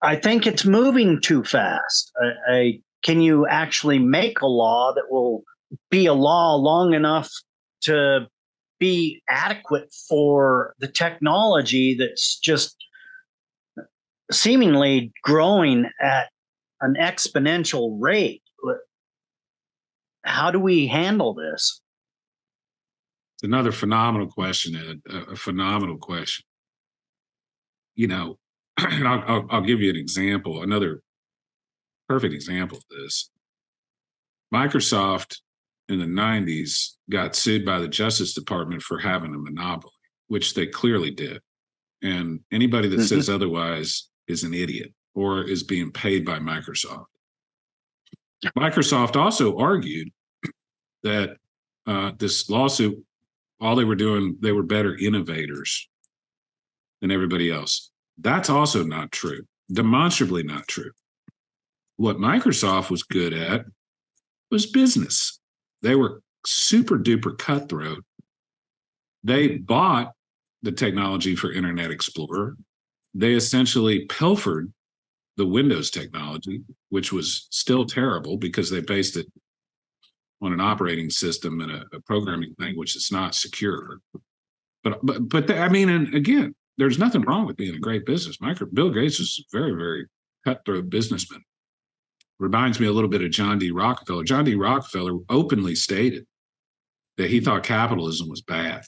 I think it's moving too fast. Can you actually make a law that will be a law long enough to be adequate for the technology that's just seemingly growing at an exponential rate? How do we handle this? It's another phenomenal question, Ed, a phenomenal question. You know, and I'll give you an example, another perfect example of this. Microsoft in the 90s got sued by the Justice Department for having a monopoly, which they clearly did. And anybody that says otherwise is an idiot or is being paid by Microsoft. Microsoft also argued that this lawsuit, all they were doing, they were better innovators than everybody else. That's also not true, demonstrably not true. What Microsoft was good at was business. They were super duper cutthroat. They bought the technology for Internet Explorer. They essentially pilfered the Windows technology, which was still terrible because they based it on an operating system and a programming language that's not secure. But I mean, and again, there's nothing wrong with being a great business. Bill Gates is a very, very cutthroat businessman. Reminds me a little bit of John D. Rockefeller. John D. Rockefeller openly stated that he thought capitalism was bad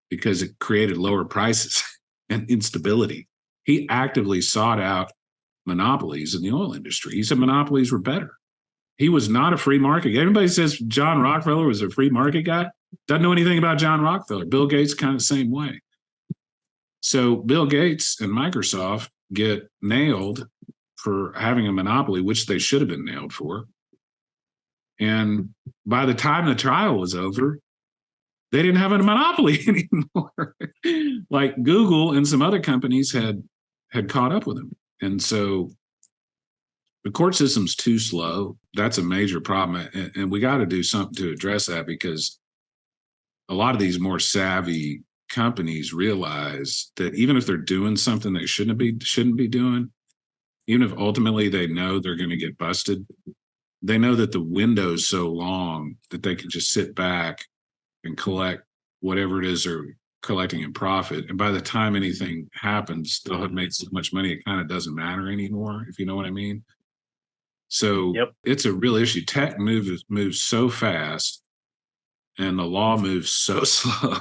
because it created lower prices and instability. He actively sought out monopolies in the oil industry. He said monopolies were better. He was not a free market guy. Everybody says John Rockefeller was a free market guy. Doesn't know anything about John Rockefeller. Bill Gates kind of the same way. So Bill Gates and Microsoft get nailed for having a monopoly, which they should have been nailed for. And by the time the trial was over, they didn't have a monopoly anymore. Like Google and some other companies had caught up with them. And so the court system's too slow. That's a major problem. And we got to do something to address that, because a lot of these more savvy companies realize that even if they're doing something they shouldn't be doing, even if ultimately they know they're going to get busted, they know that the window's so long that they can just sit back and collect whatever it is they're collecting in profit. And by the time anything happens, they'll have made so much money, it kind of doesn't matter anymore, if you know what I mean. So It's a real issue. Tech moves so fast and the law moves so slow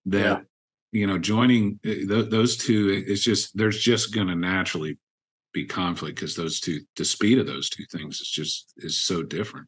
that, joining those two, there's just going to naturally be conflict, because the speed of those two things is so different.